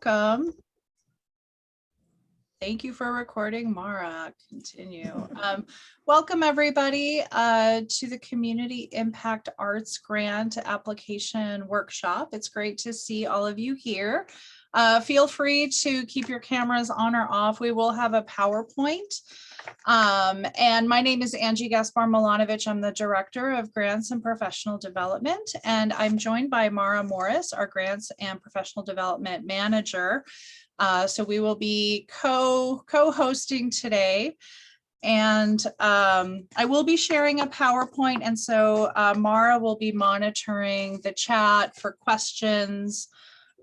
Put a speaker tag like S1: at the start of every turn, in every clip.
S1: welcome. Thank you for recording, Mara. Continue. Welcome everybody to the Community Impact Arts Grant Application Workshop. It's great to see all of you here. Feel free to keep your cameras on or off. We will have a PowerPoint. And my name is Angie Gaspar Milanovic. I'm the Director of Grants and Professional Development, and I'm joined by Mara Morris, our Grants and Professional Development Manager. So we will be co-hosting today, and I will be sharing a PowerPoint, and so Mara will be monitoring the chat for questions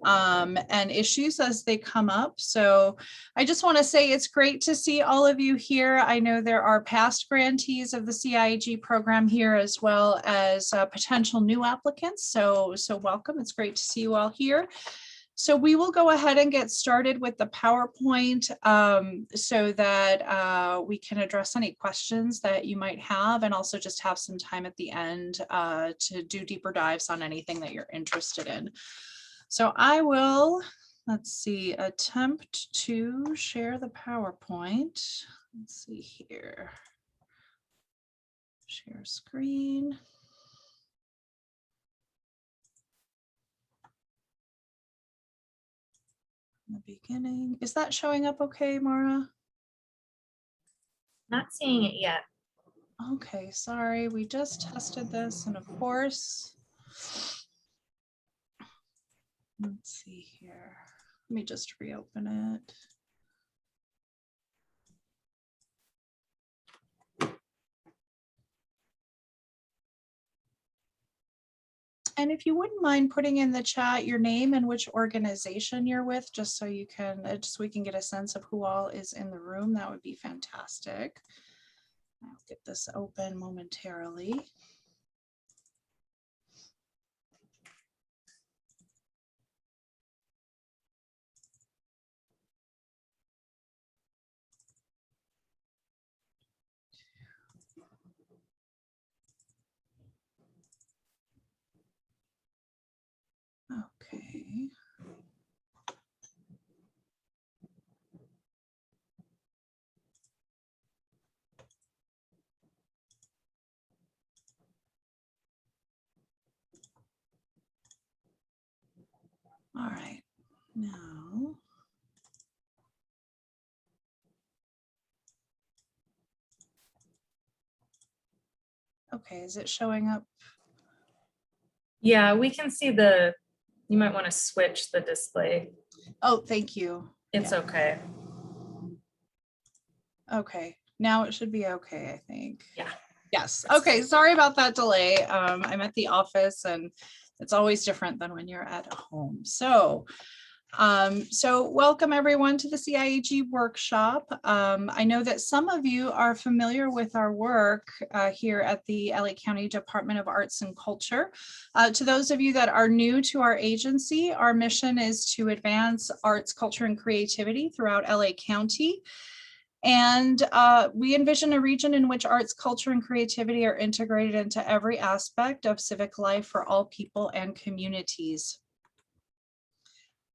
S1: and issues as they come up. So I just want to say it's great to see all of you here. I know there are past grantees of the CIAG program here, as well as potential new applicants. So welcome. It's great to see you all here. So we will go ahead and get started with the PowerPoint so that we can address any questions that you might have, and also just have some time at the end to do deeper dives on anything that you're interested in. So I will, let's see, attempt to share the PowerPoint. Let's see here. Share screen. In the beginning. Is that showing up okay, Mara?
S2: Not seeing it yet.
S1: Okay, sorry. We just tested this, and of course, let's see here. Let me just reopen it. And if you wouldn't mind putting in the chat your name and which organization you're with, just so you can, just we can get a sense of who all is in the room, that would be fantastic. I'll get this open momentarily. Okay. All right, now. Okay, is it showing up?
S2: Yeah, we can see you might want to switch the display.
S1: Oh, thank you.
S2: It's okay.
S1: Okay, now it should be okay, I think.
S2: Yeah.
S1: Yes. Okay, sorry about that delay. I'm at the office, and it's always different than when you're at home. So welcome everyone to the CIAG workshop. I know that some of you are familiar with our work here at the LA County Department of Arts and Culture. To those of you that are new to our agency, our mission is to advance arts, culture, and creativity throughout LA County. And we envision a region in which arts, culture, and creativity are integrated into every aspect of civic life for all people and communities.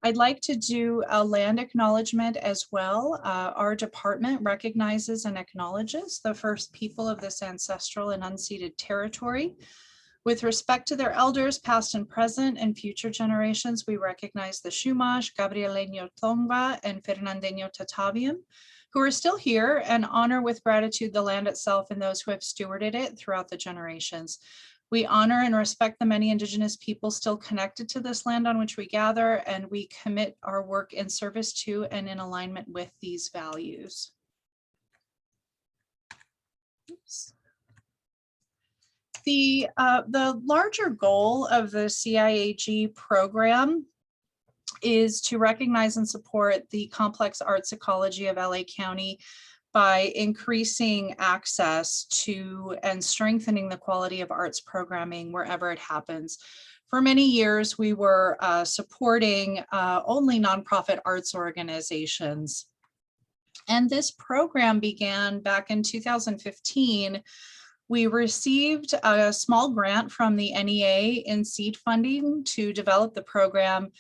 S1: I'd like to do a land acknowledgement as well. Our department recognizes and acknowledges the first people of this ancestral and unceded territory. With respect to their elders, past and present, and future generations, we recognize the Chumash, Gabrieleño Tongva, and Fernandeño Tataviam, who are still here, and honor with gratitude the land itself and those who have stewarded it throughout the generations. We honor and respect the many Indigenous people still connected to this land on which we gather, and we commit our work in service to and in alignment with these values. Oops. The larger goal of the CIAG program is to recognize and support the complex arts ecology of LA County by increasing access to and strengthening the quality of arts programming wherever it happens. For many years, we were supporting only nonprofit arts organizations. And this program began back in 2015. We received a small grant from the NEA in seed funding to develop the program.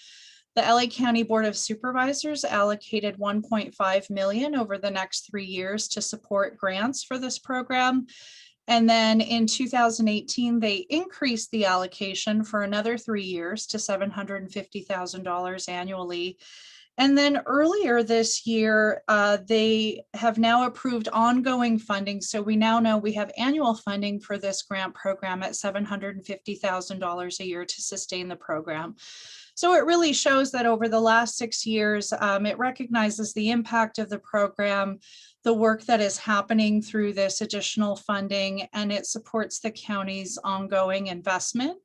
S1: The LA County Board of Supervisors allocated $1.5 million over the next 3 years to support grants for this program. And then in 2018, they increased the allocation for another 3 years to $750,000 annually. And then earlier this year, they have now approved ongoing funding. So we now know we have annual funding for this grant program at $750,000 a year to sustain the program. So it really shows that over the last 6 years, it recognizes the impact of the program, the work that is happening through this additional funding, and it supports the county's ongoing investment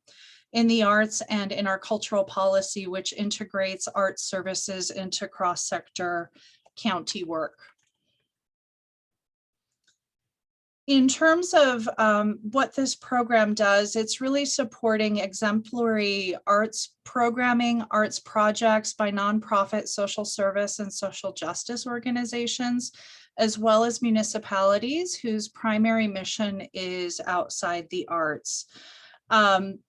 S1: in the arts and in our cultural policy, which integrates arts services into cross-sector county work. In terms of what this program does, it's really supporting exemplary arts programming, arts projects by nonprofit social service and social justice organizations, as well as municipalities whose primary mission is outside the arts.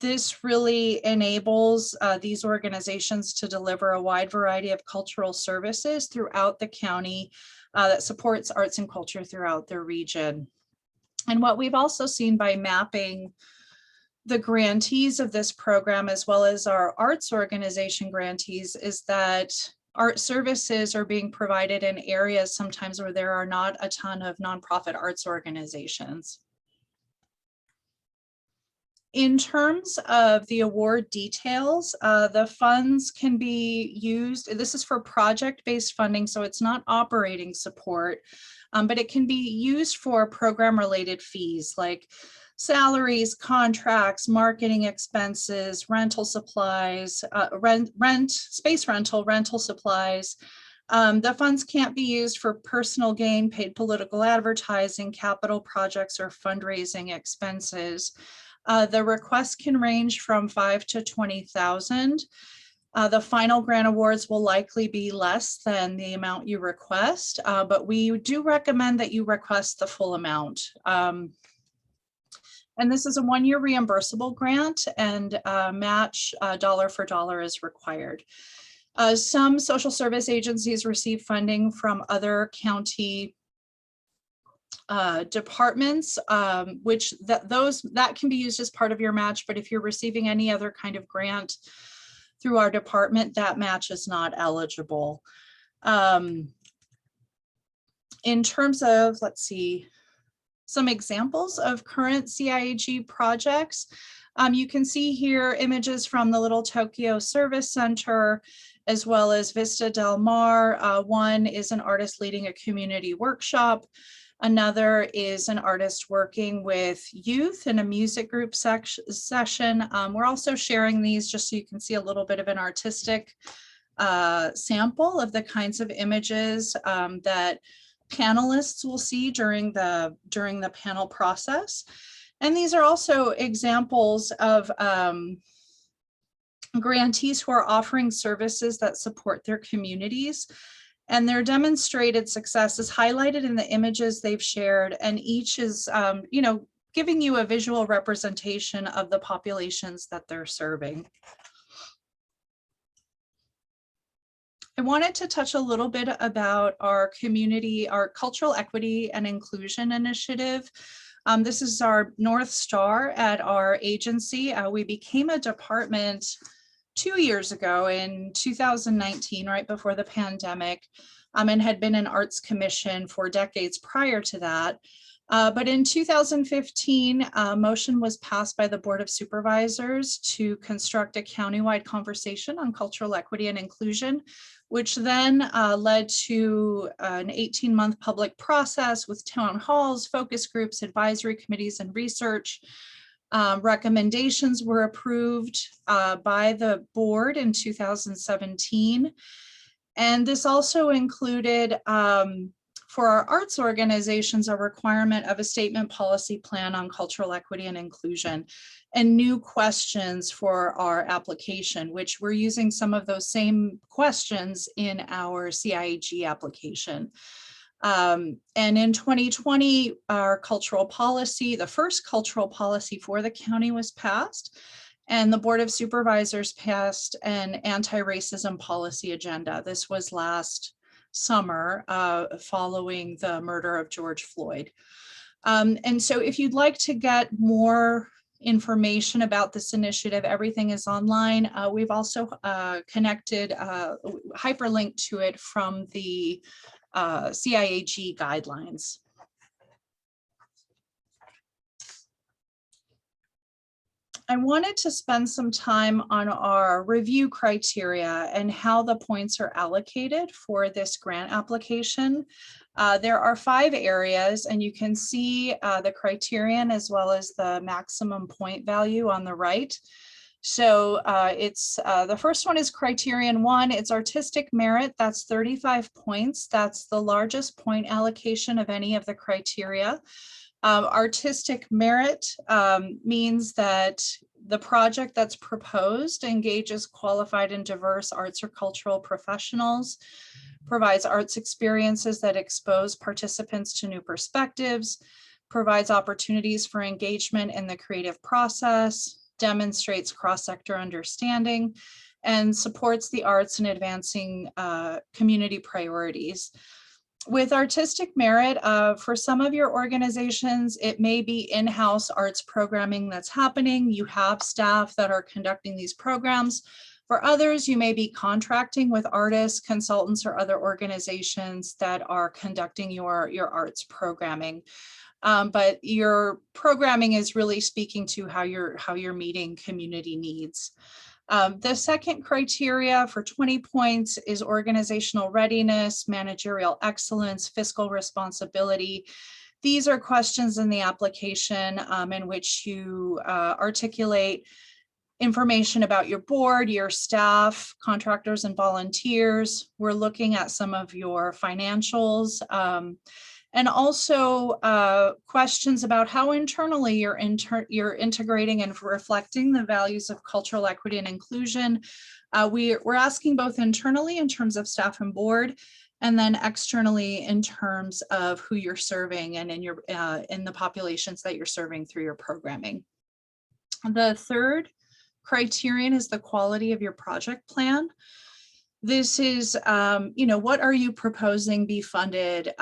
S1: This really enables these organizations to deliver a wide variety of cultural services throughout the county that supports arts and culture throughout the region. And what we've also seen by mapping the grantees of this program, as well as our arts organization grantees, is that art services are being provided in areas sometimes where there are not a ton of nonprofit arts organizations. In terms of the award details, the funds can be used, this is for project-based funding, so it's not operating support, but it can be used for program-related fees like salaries, contracts, marketing expenses, rental supplies, space rental, rental supplies. The funds can't be used for personal gain, paid political advertising, capital projects, or fundraising expenses. The requests can range from $5,000 to $20,000. The final grant awards will likely be less than the amount you request, but we do recommend that you request the full amount. And this is a 1-year reimbursable grant, and match dollar for dollar is required. Some social service agencies receive funding from other county departments, which that can be used as part of your match, but if you're receiving any other kind of grant through our department, that match is not eligible. In terms of, let's see, some examples of current CIAG projects, you can see here images from the Little Tokyo Service Center, as well as Vista Del Mar. One is an artist leading a community workshop. Another is an artist working with youth in a music group session. We're also sharing these just so you can see a little bit of an artistic sample of the kinds of images that panelists will see during the panel process. And these are also examples of grantees who are offering services that support their communities. And their demonstrated success is highlighted in the images they've shared, and each is, giving you a visual representation of the populations that they're serving. I wanted to touch a little bit about our community, our cultural equity and inclusion initiative. This is our North Star at our agency. We became a department 2 years ago in 2019, right before the pandemic, and had been an arts commission for decades prior to that. But in 2015, a motion was passed by the Board of Supervisors to construct a countywide conversation on cultural equity and inclusion, which then led to an 18-month public process with town halls, focus groups, advisory committees, and research. Recommendations were approved by the board in 2017. And this also included, for our arts organizations, a requirement of a statement policy plan on cultural equity and inclusion, and new questions for our application, which we're using some of those same questions in our CIAG application. And in 2020, our cultural policy, the first cultural policy for the county, was passed. And the Board of Supervisors passed an anti-racism policy agenda. This was last summer following the murder of George Floyd. And so if you'd like to get more information about this initiative, everything is online. We've also connected, hyperlinked to it from the CIAG guidelines. I wanted to spend some time on our review criteria and how the points are allocated for this grant application. There are 5 areas, and you can see the criterion as well as the maximum point value on the right. So it's the first one is Criterion 1. It's artistic merit. That's 35 points. That's the largest point allocation of any of the criteria. Artistic merit means that the project that's proposed engages qualified and diverse arts or cultural professionals, provides arts experiences that expose participants to new perspectives, provides opportunities for engagement in the creative process, demonstrates cross-sector understanding, and supports the arts in advancing community priorities. With artistic merit, for some of your organizations, it may be in-house arts programming that's happening. You have staff that are conducting these programs. For others, you may be contracting with artists, consultants, or other organizations that are conducting your arts programming. But your programming is really speaking to how you're meeting community needs. The second criteria for 20 points is organizational readiness, managerial excellence, fiscal responsibility. These are questions in the application in which you articulate information about your board, your staff, contractors, and volunteers. We're looking at some of your financials. And also questions about how internally you're integrating and reflecting the values of cultural equity and inclusion. We're asking both internally in terms of staff and board, and then externally in terms of who you're serving and in the populations that you're serving through your programming. The third criterion is the quality of your project plan. This is, what are you proposing be funded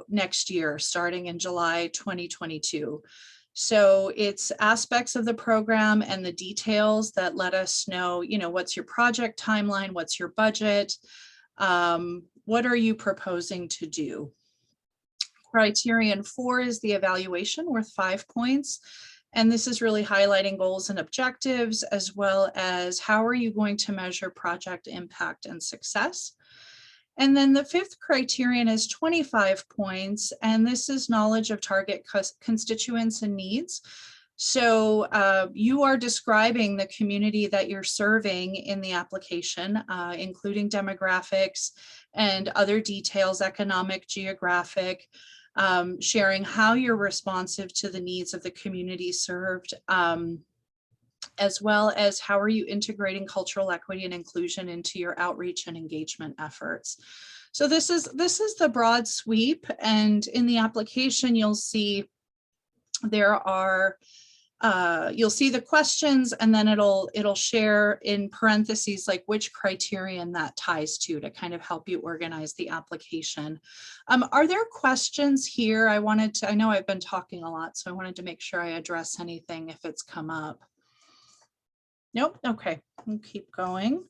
S1: next year, starting in July 2022? So it's aspects of the program and the details that let us know, what's your project timeline, what's your budget, what are you proposing to do? Criterion 4 is the evaluation, worth 5 points. And this is really highlighting goals and objectives, as well as how are you going to measure project impact and success. And then the 5th criterion is 25 points, and this is knowledge of target constituents and needs. So you are describing the community that you're serving in the application, including demographics and other details, economic, geographic, sharing how you're responsive to the needs of the community served, as well as how are you integrating cultural equity and inclusion into your outreach and engagement efforts. So this is the broad sweep, and in the application you'll see there are you'll see the questions, and then it'll share in parentheses like which criterion that ties to kind of help you organize the application. Are there questions here? I know I've been talking a lot, so I wanted to make sure I address anything if it's come up. Nope, okay, we'll keep going.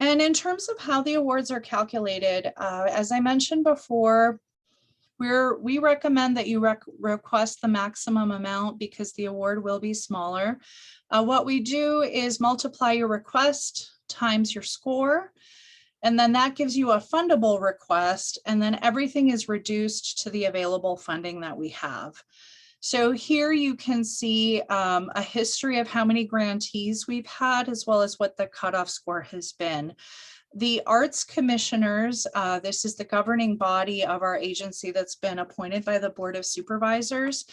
S1: And in terms of how the awards are calculated, as I mentioned before, we recommend that you request the maximum amount because the award will be smaller. What we do is multiply your request times your score, and then that gives you a fundable request, and then everything is reduced to the available funding that we have. So here you can see a history of how many grantees we've had, as well as what the cutoff score has been. The arts commissioners, this is the governing body of our agency that's been appointed by the Board of Supervisors.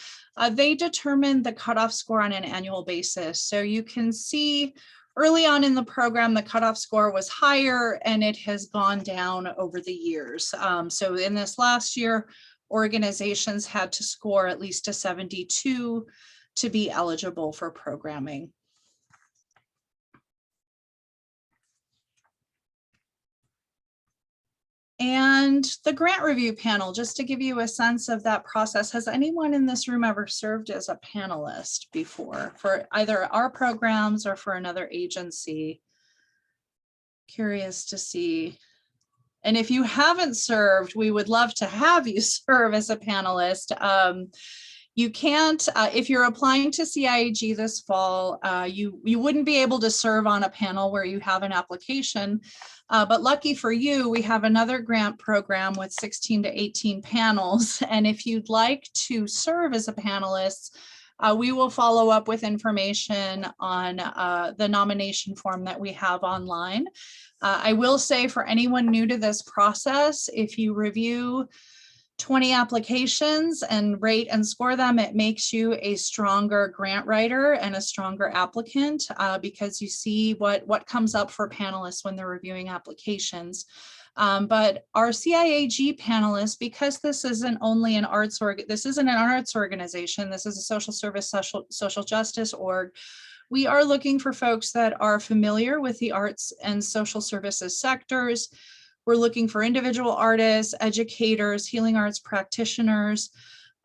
S1: They determine the cutoff score on an annual basis. So you can see early on in the program, the cutoff score was higher and it has gone down over the years. So in this last year, organizations had to score at least a 72 to be eligible for programming. And the grant review panel, just to give you a sense of that process, has anyone in this room ever served as a panelist before for either our programs or for another agency? Curious to see. And if you haven't served, we would love to have you serve as a panelist. You can't, if you're applying to CIAG this fall, you wouldn't be able to serve on a panel where you have an application. But lucky for you, we have another grant program with 16 to 18 panels. And if you'd like to serve as a panelist, we will follow up with information on the nomination form that we have online. I will say for anyone new to this process, if you review 20 applications and rate and score them, it makes you a stronger grant writer and a stronger applicant because you see what comes up for panelists when they're reviewing applications. But our CIAG panelists, because this isn't only an arts this isn't an arts organization, this is a social service, social justice org. We are looking for folks that are familiar with the arts and social services sectors. We're looking for individual artists, educators, healing arts practitioners.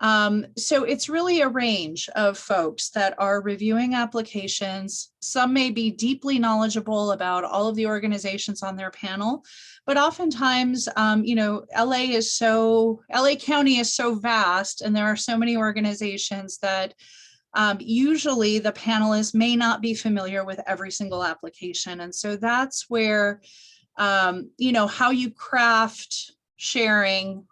S1: So it's really a range of folks that are reviewing applications. Some may be deeply knowledgeable about all of the organizations on their panel, but oftentimes, you know, LA County is so vast and there are so many organizations that usually the panelists may not be familiar with every single application. And so that's where you know, how you craft sharing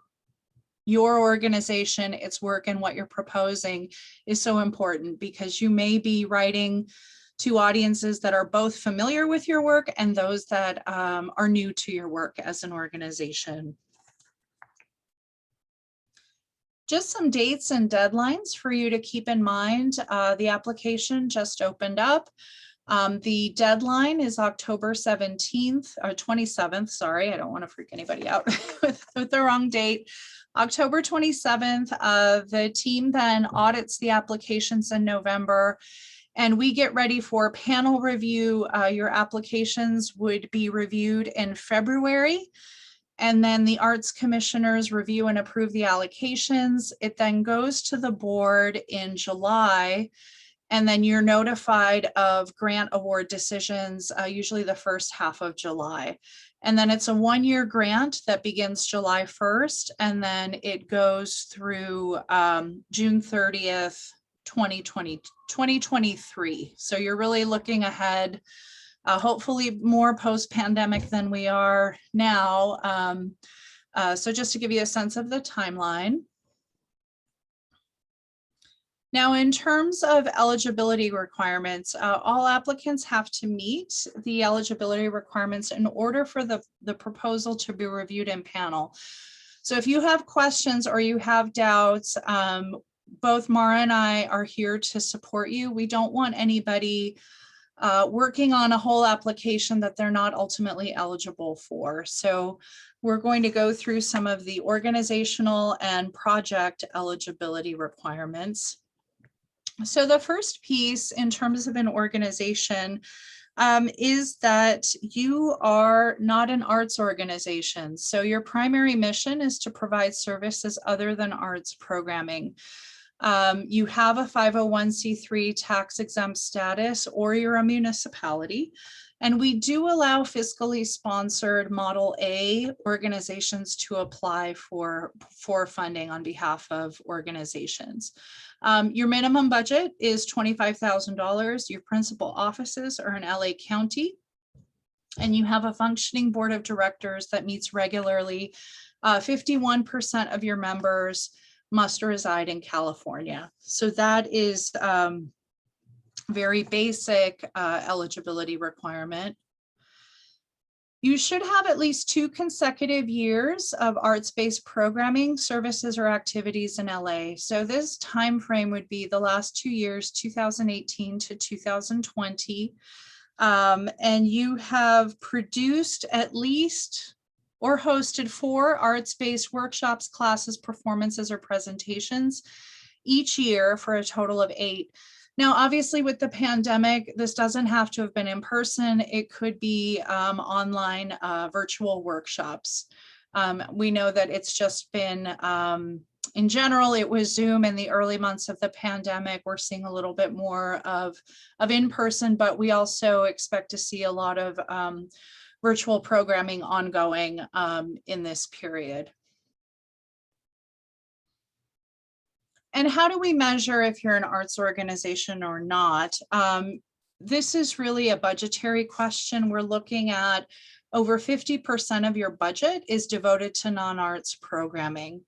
S1: your organization, its work, and what you're proposing is so important, because you may be writing to audiences that are both familiar with your work and those that are new to your work as an organization. Just some dates and deadlines for you to keep in mind. The application just opened up. The deadline is October 17th or 27th. Sorry, I don't want to freak anybody out with the wrong date. October 27th, the team then audits the applications in November, and we get ready for panel review. Your applications would be reviewed in February, and then the arts commissioners review and approve the allocations. It then goes to the board in July. And then you're notified of grant award decisions, usually the first half of July. And then it's a one-year grant that begins July 1st, and then it goes through June 30th, 2023. So you're really looking ahead, hopefully more post-pandemic than we are now. So just to give you a sense of the timeline. Now, in terms of eligibility requirements, all applicants have to meet the eligibility requirements in order for the proposal to be reviewed in panel. So if you have questions or you have doubts, both Mara and I are here to support you. We don't want anybody working on a whole application that they're not ultimately eligible for. So we're going to go through some of the organizational and project eligibility requirements. So the first piece in terms of an organization is that you are not an arts organization. So your primary mission is to provide services other than arts programming. You have a 501c3 tax exempt status, or you're a municipality. And we do allow fiscally sponsored Model A organizations to apply for funding on behalf of organizations. Your minimum budget is $25,000. Your principal offices are in LA County, and you have a functioning board of directors that meets regularly. 51% of your members must reside in California. So that is very basic eligibility requirement. You should have at least 2 consecutive years of arts-based programming, services, or activities in LA. So this time frame would be the last 2 years, 2018 to 2020. And you have produced at least or hosted 4 arts-based workshops, classes, performances, or presentations each year for a total of 8. Now, obviously with the pandemic, this doesn't have to have been in person. It could be online virtual workshops. We know that it's just been, in general, it was Zoom in the early months of the pandemic. We're seeing a little bit more of in-person, but we also expect to see a lot of virtual programming ongoing in this period. And how do we measure if you're an arts organization or not? This is really a budgetary question. We're looking at over 50% of your budget is devoted to non-arts programming.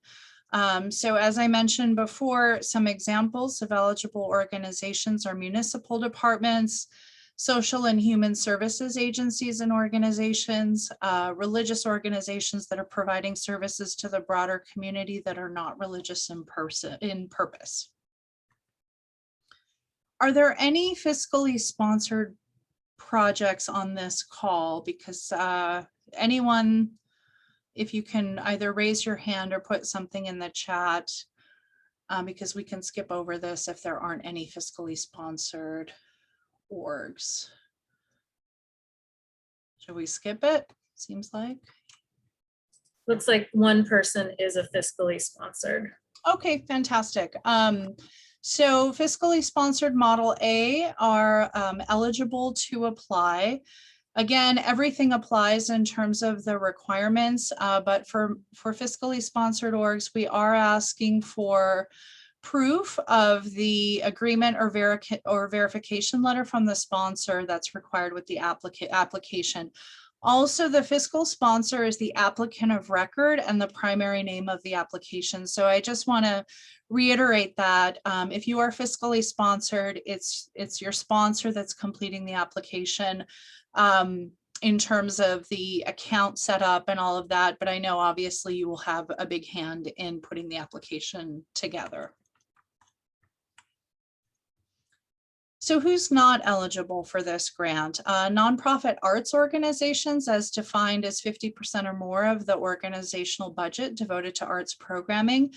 S1: So as I mentioned before, some examples of eligible organizations are municipal departments, social and human services agencies and organizations, religious organizations that are providing services to the broader community that are not religious in purpose. Are there any fiscally sponsored projects on this call? Because anyone, if you can either raise your hand or put something in the chat, because we can skip over this if there aren't any fiscally sponsored orgs. Should we skip it? Seems like.
S2: Looks like one person is a fiscally sponsored.
S1: Okay, fantastic. So fiscally sponsored Model A are eligible to apply. Again, everything applies in terms of the requirements, but for fiscally sponsored orgs, we are asking for proof of the agreement or verification letter from the sponsor that's required with the application. Also, the fiscal sponsor is the applicant of record and the primary name of the application. So I just want to reiterate that if you are fiscally sponsored, it's your sponsor that's completing the application in terms of the account setup and all of that. But I know obviously you will have a big hand in putting the application together. So who's not eligible for this grant? Nonprofit arts organizations, as defined as 50% or more of the organizational budget devoted to arts programming.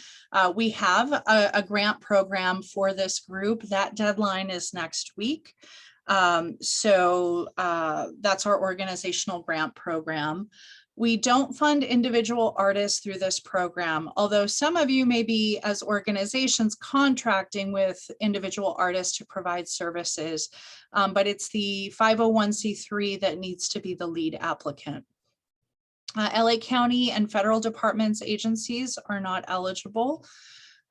S1: We have a grant program for this group. That deadline is next week. So that's our organizational grant program. We don't fund individual artists through this program, although some of you may be, as organizations, contracting with individual artists to provide services, but it's the 501c3 that needs to be the lead applicant. LA County and federal departments agencies are not eligible.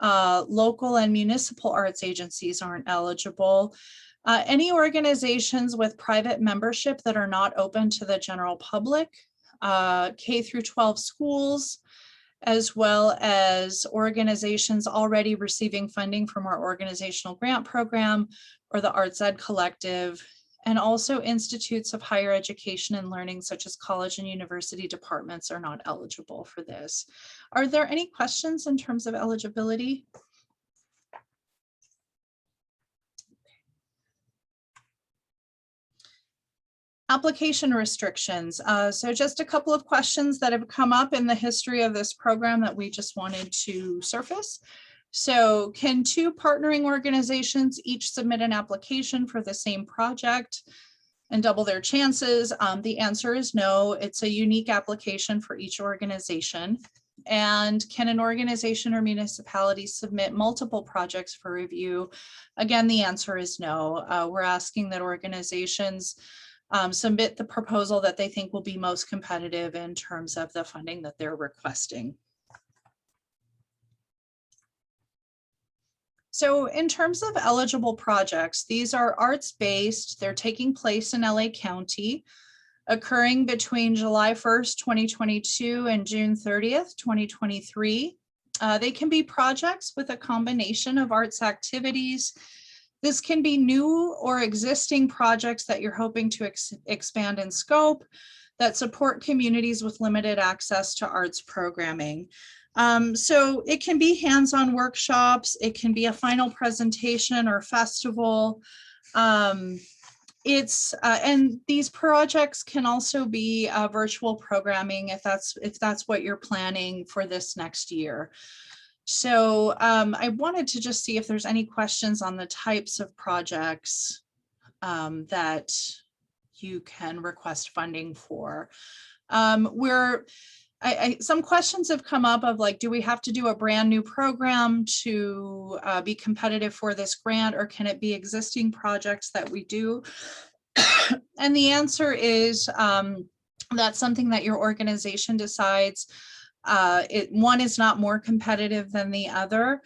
S1: Local and municipal arts agencies aren't eligible. Any organizations with private membership that are not open to the general public, K through 12 schools, as well as organizations already receiving funding from our organizational grant program or the Arts Ed Collective, and also institutes of higher education and learning such as college and university departments are not eligible for this. Are there any questions in terms of eligibility? Application restrictions. So just a couple of questions that have come up in the history of this program that we just wanted to surface. So can two partnering organizations each submit an application for the same project and double their chances? The answer is no. It's a unique application for each organization. And can an organization or municipality submit multiple projects for review? Again, the answer is no. We're asking that organizations submit the proposal that they think will be most competitive in terms of the funding that they're requesting. So in terms of eligible projects, these are arts-based. They're taking place in LA County, occurring between July 1st, 2022 and June 30th, 2023. They can be projects with a combination of arts activities. This can be new or existing projects that you're hoping to expand in scope that support communities with limited access to arts programming. So it can be hands-on workshops, it can be a final presentation or festival. And these projects can also be virtual programming if that's what you're planning for this next year. So I wanted to just see if there's any questions on the types of projects that you can request funding for. Some questions have come up of like, do we have to do a brand new program to be competitive for this grant, or can it be existing projects that we do? And the answer is that's something that your organization decides. One is not more competitive than the other.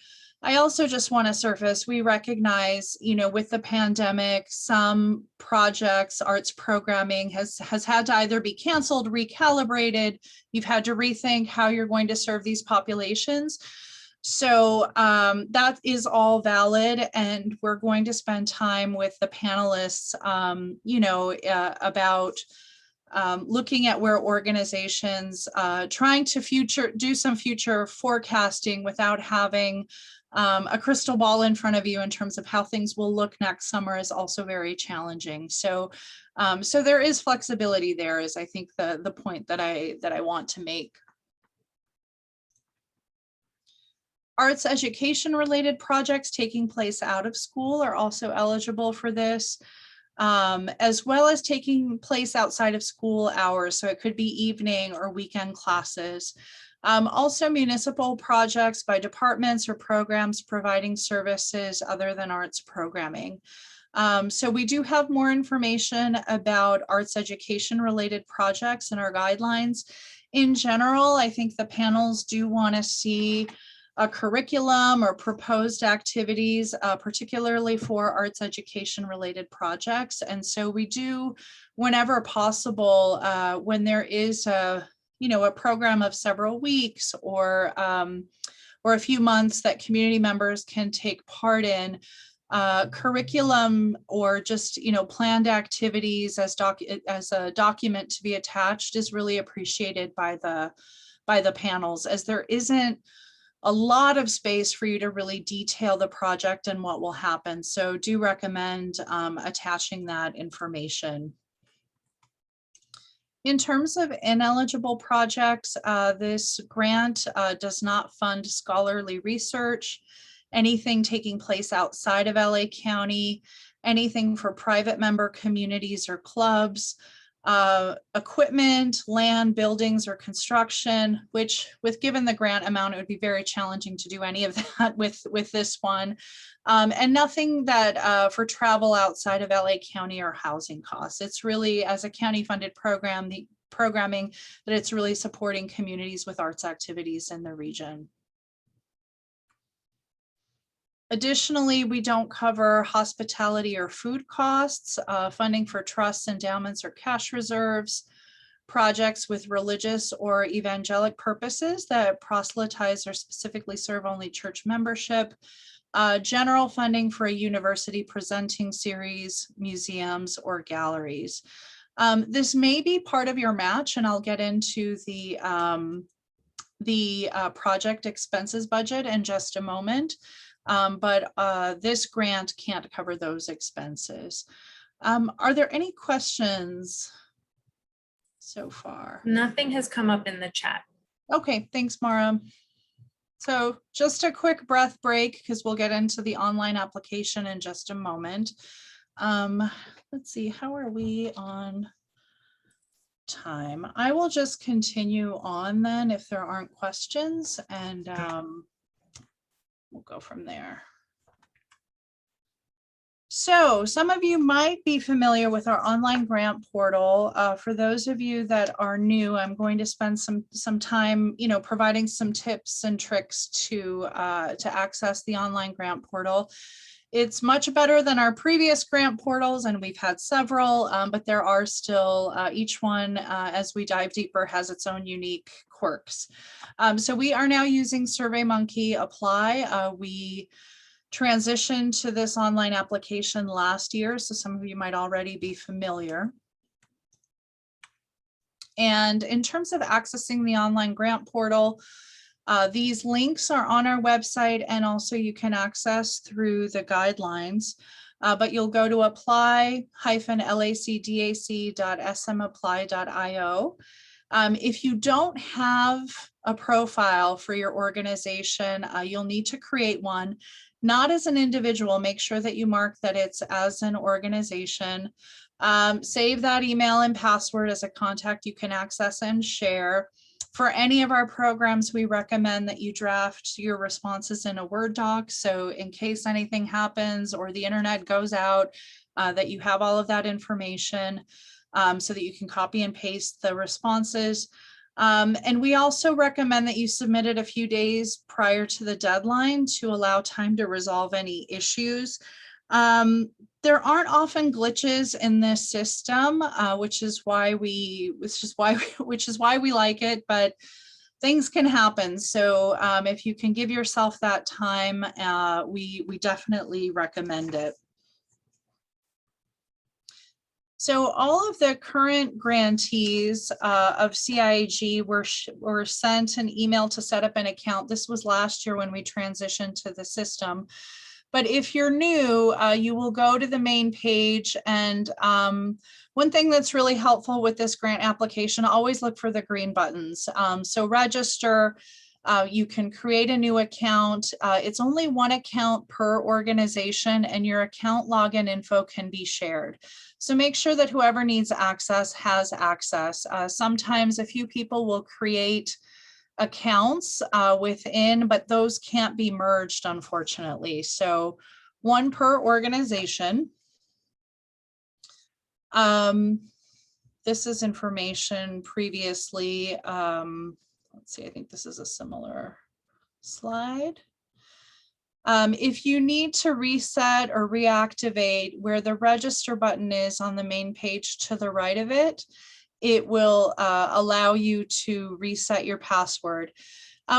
S1: I also just want to surface, we recognize, with the pandemic, some projects, arts programming has had to either be canceled, recalibrated. You've had to rethink how you're going to serve these populations. So that is all valid, and we're going to spend time with the panelists, about looking at where organizations trying to do some future forecasting without having a crystal ball in front of you in terms of how things will look next summer is also very challenging. So, so there is flexibility there, is I think the point that I want to make. Arts education related projects taking place out of school are also eligible for this, as well as taking place outside of school hours. So it could be evening or weekend classes. Also municipal projects by departments or programs providing services other than arts programming. So we do have more information about arts education related projects in our guidelines. In general, I think the panels do want to see a curriculum or proposed activities, particularly for arts education related projects. And so we do, whenever possible, when there is a program of several weeks or a few months that community members can take part in, curriculum or just planned activities as a document to be attached is really appreciated by the panels, as there isn't a lot of space for you to really detail the project and what will happen. So do recommend attaching that information. In terms of ineligible projects, this grant does not fund scholarly research, anything taking place outside of LA County, anything for private member communities or clubs, equipment, land, buildings, or construction, which given the grant amount, it would be very challenging to do any of that with this one. And nothing that for travel outside of LA County or housing costs. It's really, as a county funded program, the programming that it's really supporting communities with arts activities in the region. Additionally, we don't cover hospitality or food costs, funding for trusts, endowments, or cash reserves, projects with religious or evangelic purposes that proselytize or specifically serve only church membership, general funding for a university presenting series, museums, or galleries. This may be part of your match, and I'll get into the project expenses budget in just a moment. But this grant can't cover those expenses. Are there any questions so far?
S2: Nothing has come up in the chat.
S1: Okay, thanks, Mara. So just a quick breath break, because we'll get into the online application in just a moment. Let's see, how are we on time? I will just continue on then if there aren't questions, and we'll go from there. So some of you might be familiar with our online grant portal. For those of you that are new, I'm going to spend some time, providing some tips and tricks to access the online grant portal. It's much better than our previous grant portals, and we've had several, but there are still, each one, as we dive deeper, has its own unique quirks. So we are now using SurveyMonkey Apply. We transitioned to this online application last year, so some of you might already be familiar. And in terms of accessing the online grant portal, these links are on our website, and also you can access through the guidelines, but you'll go to apply-lacdac.smapply.io. If you don't have a profile for your organization, you'll need to create one, not as an individual. Make sure that you mark that it's as an organization. Save that email and password as a contact you can access and share. For any of our programs, we recommend that you draft your responses in a Word doc. So in case anything happens or the internet goes out, that you have all of that information so that you can copy and paste the responses. And we also recommend that you submit it a few days prior to the deadline to allow time to resolve any issues. There aren't often glitches in this system, which is why we like it, but things can happen. So if you can give yourself that time, we definitely recommend it. So all of the current grantees of CIAG were sent an email to set up an account. This was last year when we transitioned to the system. But if you're new, you will go to the main page. And one thing that's really helpful with this grant application, always look for the green buttons. So register, you can create a new account. It's only one account per organization, and your account login info can be shared. So make sure that whoever needs access has access. Sometimes a few people will create accounts within, but those can't be merged, unfortunately. So one per organization. This is information previously. Let's see, I think this is a similar slide. If you need to reset or reactivate, where the register button is on the main page to the right of it, it will allow you to reset your password.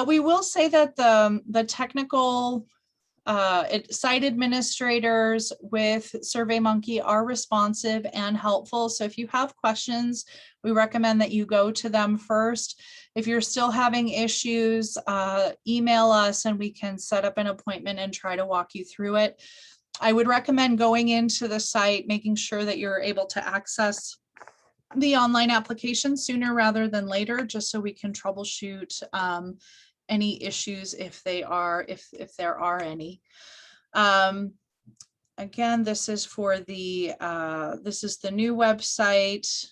S1: We will say that the technical site administrators with SurveyMonkey are responsive and helpful. So if you have questions, we recommend that you go to them first. If you're still having issues, email us and we can set up an appointment and try to walk you through it. I would recommend going into the site, making sure that you're able to access the online application sooner rather than later, just so we can troubleshoot any issues if there are any. Again, this is for the this is the new website.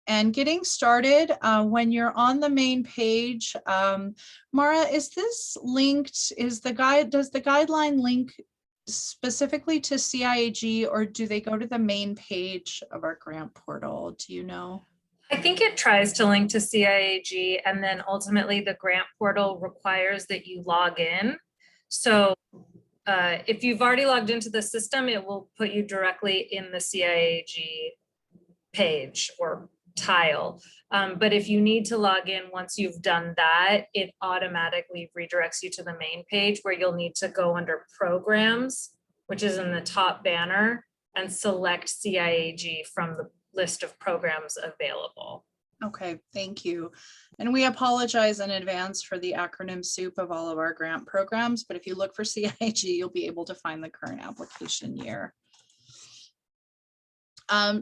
S1: And getting started, when you're on the main page, Mara, is this linked? Does the guideline link specifically to CIAG, or do they go to the main page of our grant portal? Do you know?
S2: I think it tries to link to CIAG, and then ultimately the grant portal requires that you log in. So if you've already logged into the system, it will put you directly in the CIAG page or tile. But if you need to log in, once you've done that, it automatically redirects you to the main page, where you'll need to go under programs, which is in the top banner, and select CIAG from the list of programs available.
S1: Okay, thank you. And we apologize in advance for the acronym soup of all of our grant programs, but if you look for CIAG, you'll be able to find the current application year.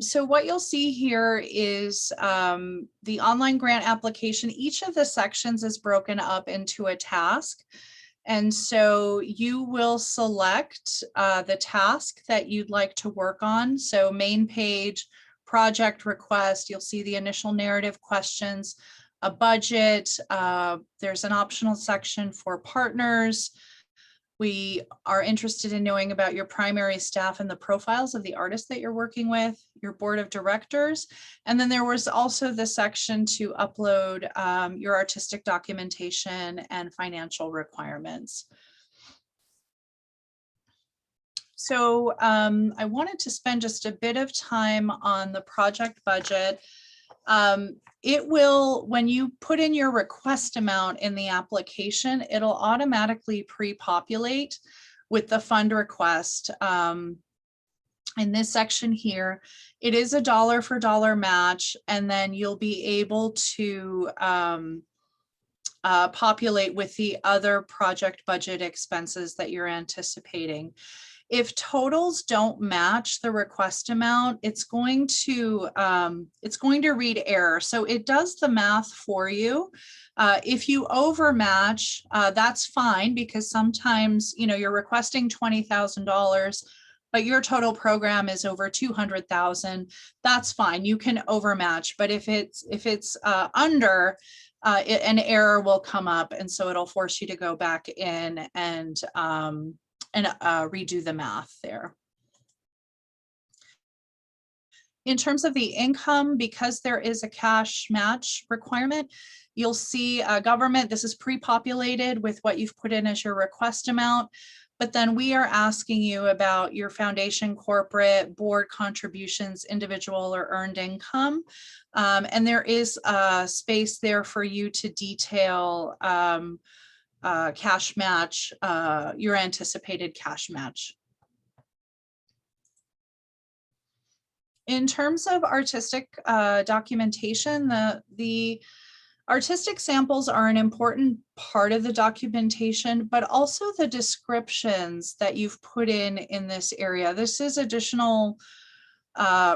S1: So what you'll see here is the online grant application. Each of the sections is broken up into a task. And so you will select the task that you'd like to work on. So main page, project request, you'll see the initial narrative questions, a budget, there's an optional section for partners. We are interested in knowing about your primary staff and the profiles of the artists that you're working with, your board of directors. And then there was also the section to upload your artistic documentation and financial requirements. So I wanted to spend just a bit of time on the project budget. It will, when you put in your request amount in the application, it'll automatically pre-populate with the fund request. In this section here, it is a dollar for dollar match, and then you'll be able to populate with the other project budget expenses that you're anticipating. If totals don't match the request amount, it's going to read error. So it does the math for you. If you overmatch, that's fine, because sometimes, you know, you're requesting $20,000, but your total program is over 200,000. That's fine. You can overmatch. But if it's under, an error will come up, and so it'll force you to go back in and redo the math there. In terms of the income, because there is a cash match requirement, you'll see government, this is pre-populated with what you've put in as your request amount, but then we are asking you about your foundation, corporate, board contributions, individual or earned income. And there is a space there for you to detail cash match, your anticipated cash match. In terms of artistic documentation, the artistic samples are an important part of the documentation, but also the descriptions that you've put in this area. This is additional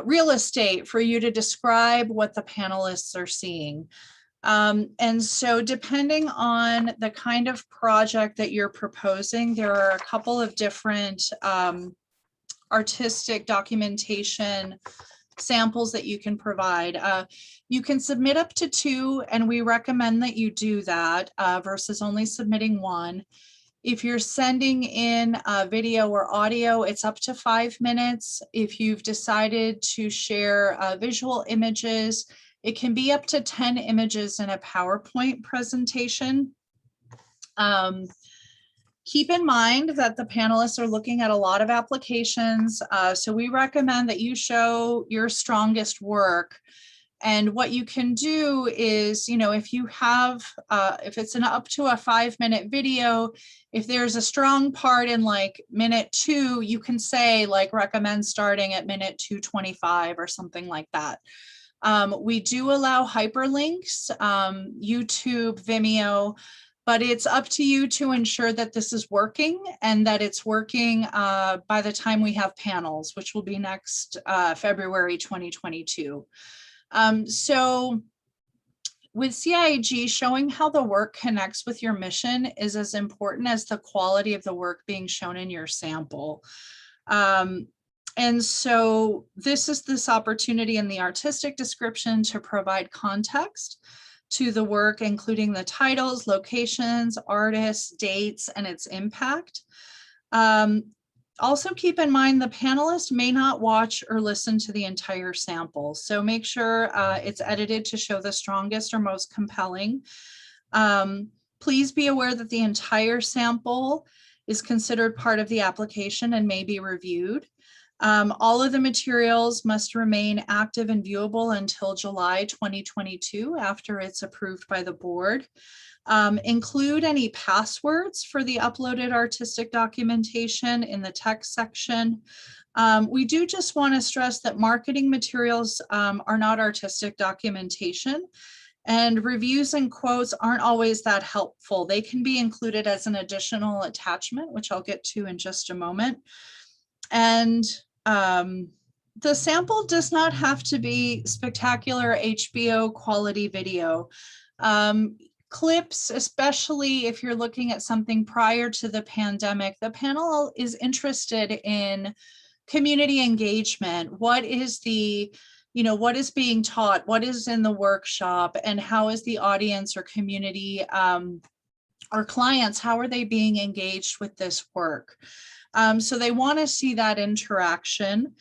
S1: real estate for you to describe what the panelists are seeing. And so depending on the kind of project that you're proposing, there are a couple of different artistic documentation samples that you can provide. You can submit up to 2, and we recommend that you do that versus only submitting 1. If you're sending in video or audio, it's up to 5 minutes. If you've decided to share visual images, it can be up to 10 images in a PowerPoint presentation. Keep in mind that the panelists are looking at a lot of applications, so we recommend that you show your strongest work. And what you can do is, you know, if you have, if it's an up to a 5-minute video, if there's a strong part in like minute 2, you can say like recommend starting at minute 225 or something like that. We do allow hyperlinks, YouTube, Vimeo, but it's up to you to ensure that this is working and that it's working by the time we have panels, which will be next February 2022. So with CIAG, showing how the work connects with your mission is as important as the quality of the work being shown in your sample. And so this is this opportunity in the artistic description to provide context to the work, including the titles, locations, artists, dates, and its impact. Also keep in mind the panelist may not watch or listen to the entire sample, so make sure it's edited to show the strongest or most compelling. Please be aware that the entire sample is considered part of the application and may be reviewed. All of the materials must remain active and viewable until July 2022 after it's approved by the board. Include any passwords for the uploaded artistic documentation in the text section. We do just want to stress that marketing materials are not artistic documentation, and reviews and quotes aren't always that helpful. They can be included as an additional attachment, which I'll get to in just a moment. And the sample does not have to be spectacular HBO quality video. Clips, especially if you're looking at something prior to the pandemic, the panel is interested in community engagement. What is the, you know, what is being taught, what is in the workshop, and how is the audience or community or clients, how are they being engaged with this work? So they want to see that interaction.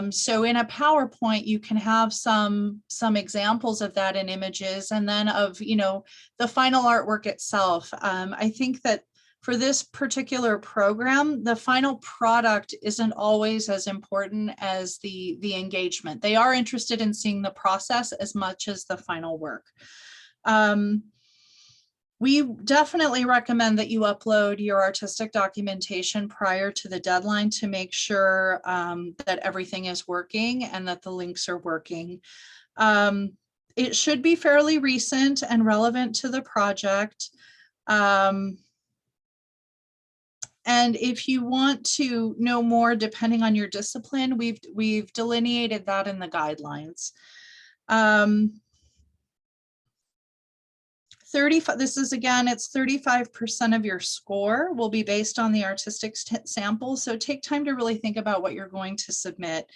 S1: So in a PowerPoint, you can have some examples of that in images, and then of, you know, the final artwork itself. I think that for this particular program, the final product isn't always as important as the engagement. They are interested in seeing the process as much as the final work. We definitely recommend that you upload your artistic documentation prior to the deadline to make sure that everything is working and that the links are working. It should be fairly recent and relevant to the project. And if you want to know more, depending on your discipline, we've delineated that in the guidelines. 35, this is again, it's 35% of your score will be based on the artistic sample. So take time to really think about what you're going to submit.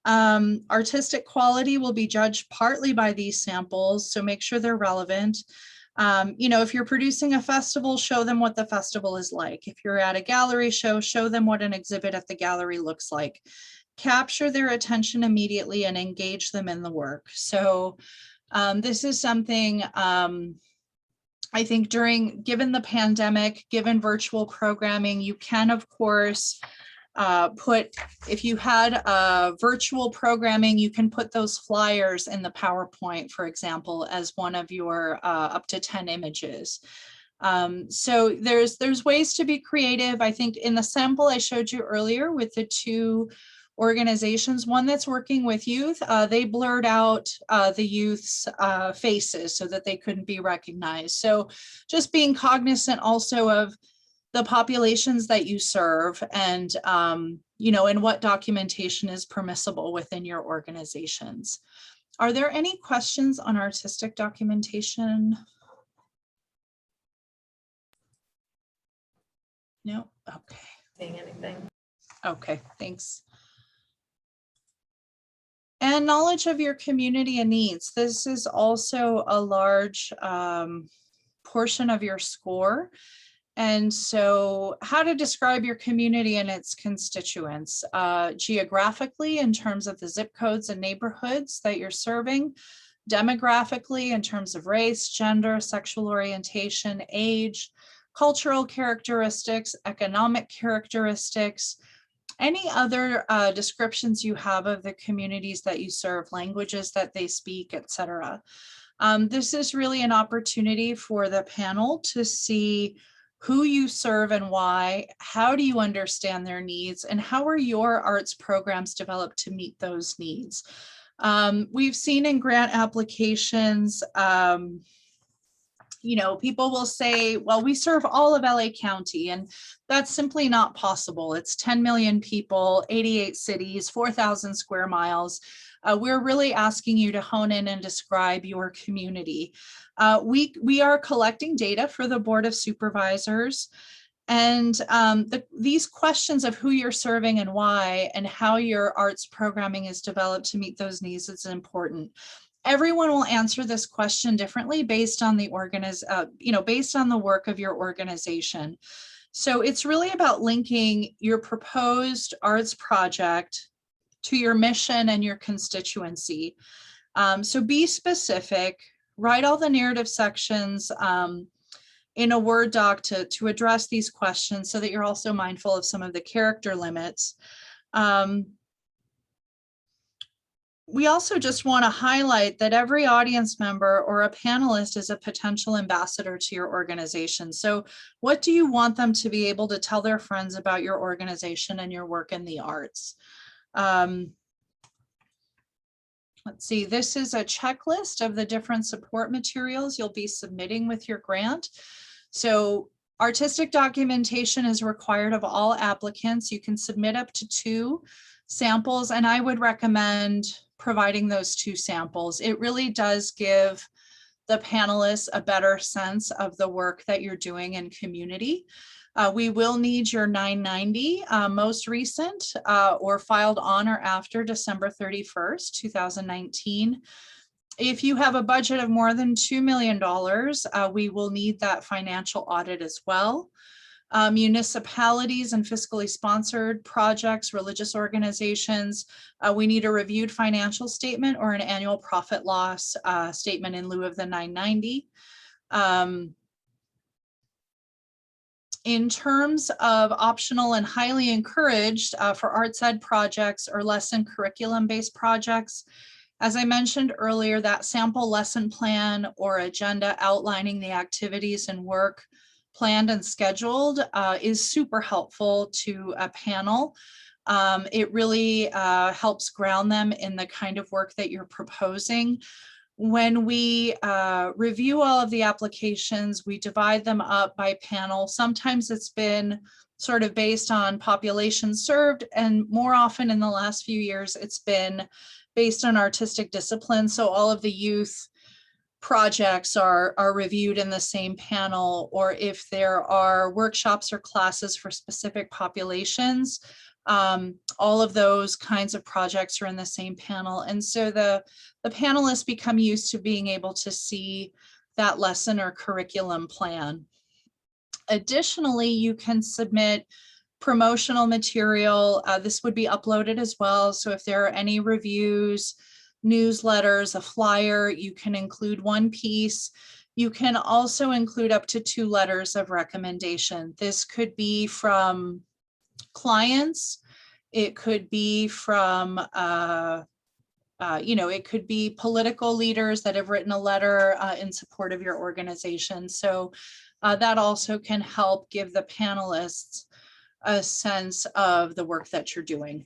S1: Artistic quality will be judged partly by these samples, so make sure they're relevant. If you're producing a festival, show them what the festival is like. If you're at a gallery show, show them what an exhibit at the gallery looks like. Capture their attention immediately and engage them in the work. So this is something I think given the pandemic, given virtual programming, you can, of course, if you had virtual programming, you can put those flyers in the PowerPoint, for example, as one of your up to 10 images. So there's ways to be creative. I think in the sample I showed you earlier with the two organizations, one that's working with youth, they blurred out the youth's faces so that they couldn't be recognized. So just being cognizant also of the populations that you serve and, and what documentation is permissible within your organizations. Are there any questions on artistic documentation? No? Okay.
S2: Saying anything.
S1: Okay, thanks. And knowledge of your community and needs. This is also a large portion of your score. And so how to describe your community and its constituents geographically in terms of the zip codes and neighborhoods that you're serving, demographically in terms of race, gender, sexual orientation, age, cultural characteristics, economic characteristics, any other descriptions you have of the communities that you serve, languages that they speak, etc. This is really an opportunity for the panel to see who you serve and why, how do you understand their needs, and how are your arts programs developed to meet those needs? We've seen in grant applications, people will say, well, we serve all of LA County, and that's simply not possible. It's 10 million people, 88 cities, 4,000 square miles. We're really asking you to hone in and describe your community. We are collecting data for the Board of Supervisors, and these questions of who you're serving and why, and how your arts programming is developed to meet those needs is important. Everyone will answer this question differently based on the based on the work of your organization. So it's really about linking your proposed arts project to your mission and your constituency. So be specific, write all the narrative sections in a Word doc to address these questions so that you're also mindful of some of the character limits. We also just want to highlight that every audience member or a panelist is a potential ambassador to your organization. So what do you want them to be able to tell their friends about your organization and your work in the arts? Let's see, this is a checklist of the different support materials you'll be submitting with your grant. So artistic documentation is required of all applicants. You can submit up to 2 samples, and I would recommend providing those 2 samples. It really does give the panelists a better sense of the work that you're doing in community. We will need your 990 most recent or filed on or after December 31st, 2019. If you have a budget of more than $2 million, we will need that financial audit as well. Municipalities and fiscally sponsored projects, religious organizations, we need a reviewed financial statement or an annual profit loss statement in lieu of the 990. In terms of optional and highly encouraged for arts ed projects or lesson curriculum based projects, as I mentioned earlier, that sample lesson plan or agenda outlining the activities and work planned and scheduled is super helpful to a panel. It really helps ground them in the kind of work that you're proposing. When we review all of the applications, we divide them up by panel. Sometimes it's been sort of based on population served, and more often in the last few years, it's been based on artistic discipline. So all of the youth projects are reviewed in the same panel, or if there are workshops or classes for specific populations, all of those kinds of projects are in the same panel. And so the panelists become used to being able to see that lesson or curriculum plan. Additionally, you can submit promotional material. This would be uploaded as well. So if there are any reviews, newsletters, a flyer, you can include one piece. You can also include up to 2 letters of recommendation. This could be from clients. It could be from, it could be political leaders that have written a letter in support of your organization. So that also can help give the panelists a sense of the work that you're doing.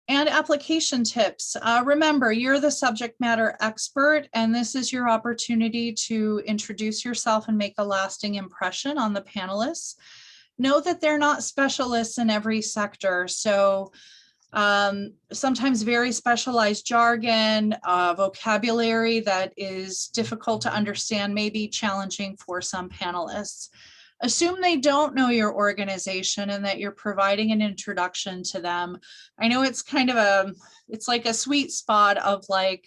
S1: And application tips. Remember, you're the subject matter expert, and this is your opportunity to introduce yourself and make a lasting impression on the panelists. Know that they're not specialists in every sector. So sometimes very specialized jargon, vocabulary that is difficult to understand may be challenging for some panelists. Assume they don't know your organization and that you're providing an introduction to them. I know it's kind of it's like a sweet spot of like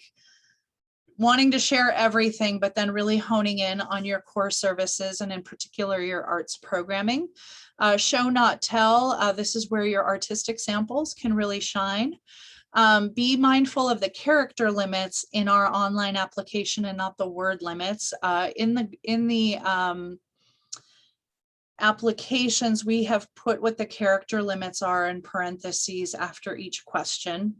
S1: wanting to share everything, but then really honing in on your core services and in particular your arts programming. Show, not tell. This is where your artistic samples can really shine. Be mindful of the character limits in our online application and not the word limits. In the applications, we have put what the character limits are in parentheses after each question.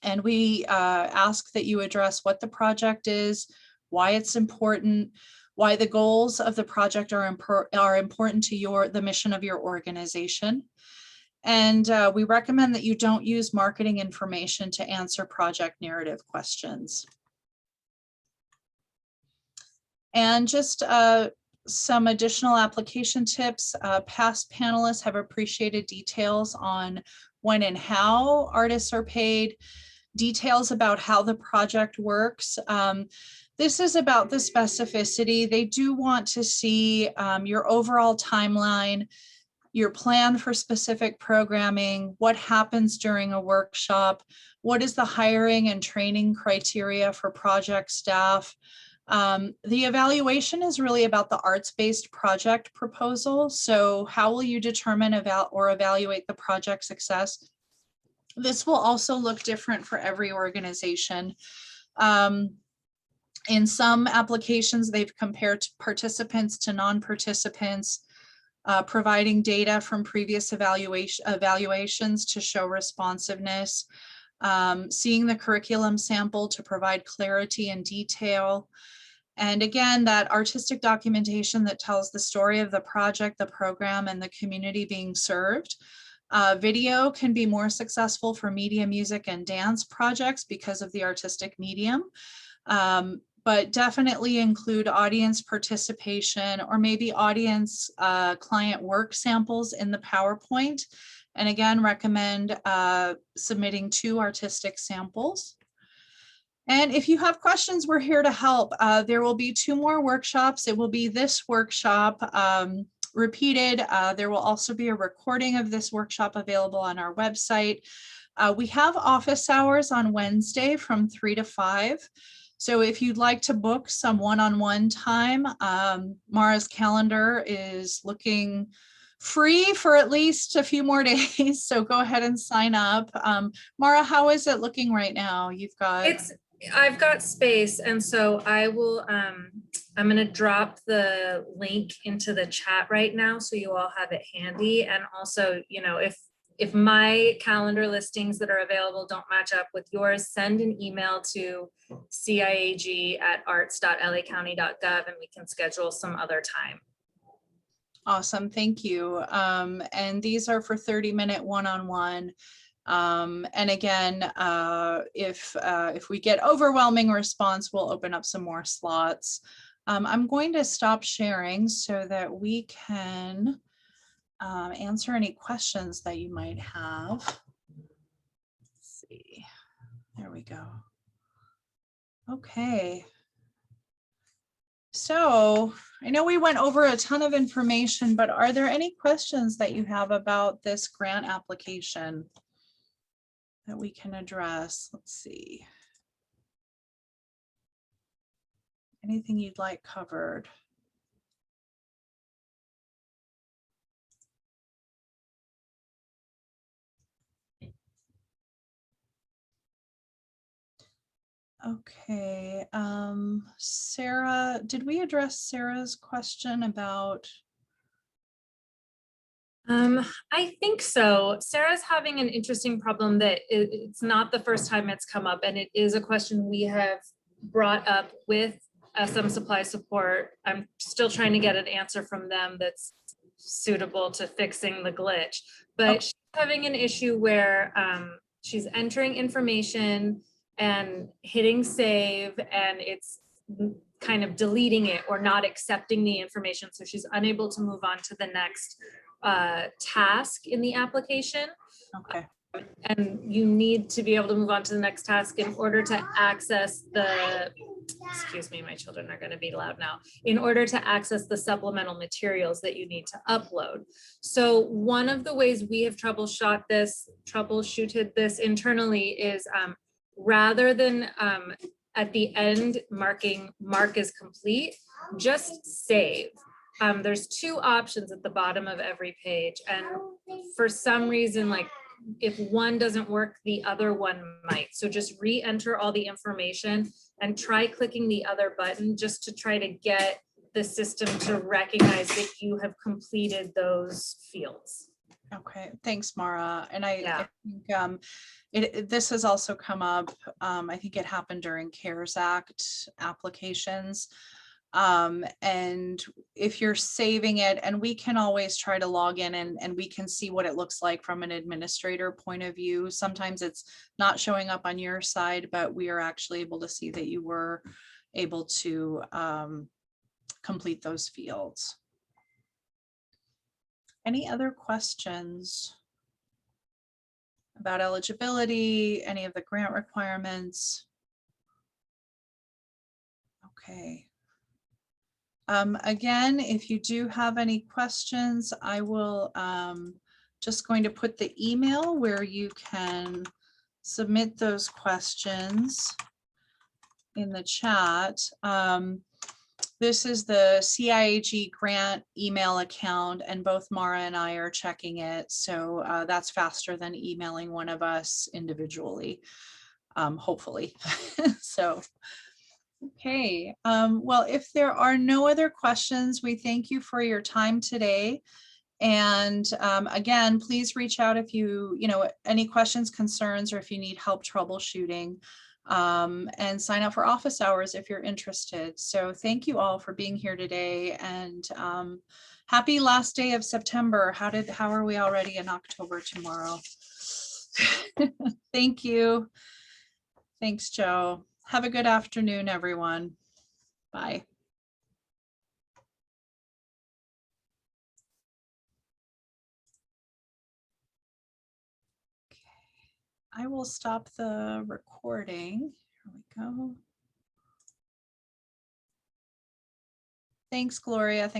S1: And we ask that you address what the project is, why it's important, why the goals of the project are important to the mission of your organization. And we recommend that you don't use marketing information to answer project narrative questions. And just some additional application tips. Past panelists have appreciated details on when and how artists are paid, details about how the project works. This is about the specificity. They do want to see your overall timeline, your plan for specific programming, what happens during a workshop, what is the hiring and training criteria for project staff. The evaluation is really about the arts-based project proposal. So how will you determine or evaluate the project success? This will also look different for every organization. In some applications, they've compared participants to non-participants, providing data from previous evaluations to show responsiveness, seeing the curriculum sample to provide clarity and detail. And again, that artistic documentation that tells the story of the project, the program, and the community being served. Video can be more successful for media, music, and dance projects because of the artistic medium. But definitely include audience participation or maybe audience client work samples in the PowerPoint. And again, recommend submitting 2 artistic samples. And if you have questions, we're here to help. There will be 2 more workshops. It will be this workshop repeated. There will also be a recording of this workshop available on our website. We have office hours on Wednesday from 3 to 5. So if you'd like to book some one-on-one time, Mara's calendar is looking free for at least a few more days. So go ahead and sign up. Mara, how is it looking right now?
S2: I've got space, and so I will, I'm going to drop the link into the chat right now so you all have it handy. And also, you know, if my calendar listings that are available don't match up with yours, send an email to ciag@arts.lacounty.gov and we can schedule some other time.
S1: Awesome, thank you. And these are for 30-minute one-on-one. And again, if we get overwhelming response, we'll open up some more slots. I'm going to stop sharing so that we can answer any questions that you might have. Let's see. There we go. Okay. So I know we went over a ton of information, but are there any questions that you have about this grant application that we can address? Let's see. Anything you'd like covered? Okay, Sarah, did we address Sarah's question about?
S2: I think so. Sarah's having an interesting problem that it's not the first time it's come up, and it is a question we have brought up with SM Supply Support. I'm still trying to get an answer from them that's suitable to fixing the glitch, but she's having an issue where she's entering information and hitting save, and it's kind of deleting it or not accepting the information. So she's unable to move on to the next task in the application.
S1: Okay.
S2: And you need to be able to move on to the next task in order to access the, excuse me, my children are going to be loud now, in order to access the supplemental materials that you need to upload. So one of the ways we have troubleshooted this internally is rather than at the end mark is complete, just save. There's two options at the bottom of every page, and for some reason, like if one doesn't work, the other one might. So just re-enter all the information and try clicking the other button just to try to get the system to recognize that you have completed those fields.
S1: Okay, thanks, Mara. And I think this has also come up. I think it happened during CARES Act applications. And if you're saving it, and we can always try to log in and we can see what it looks like from an administrator point of view. Sometimes it's not showing up on your side, but we are actually able to see that you were able to complete those fields. Any other questions about eligibility, any of the grant requirements? Okay. Again, if you do have any questions, I will just going to put the email where you can submit those questions in the chat. This is the CIAG grant email account, and both Mara and I are checking it. So that's faster than emailing one of us individually, hopefully. So. Okay, well, if there are no other questions, we thank you for your time today. And again, please reach out if you know, any questions, concerns, or if you need help troubleshooting, and sign up for office hours if you're interested. So thank you all for being here today, and happy last day of September. How are we already in October tomorrow? Thank you. Thanks, Joe. Have a good afternoon, everyone. Bye. Okay. I will stop the recording. Here we go. Thanks, Gloria. Thanks.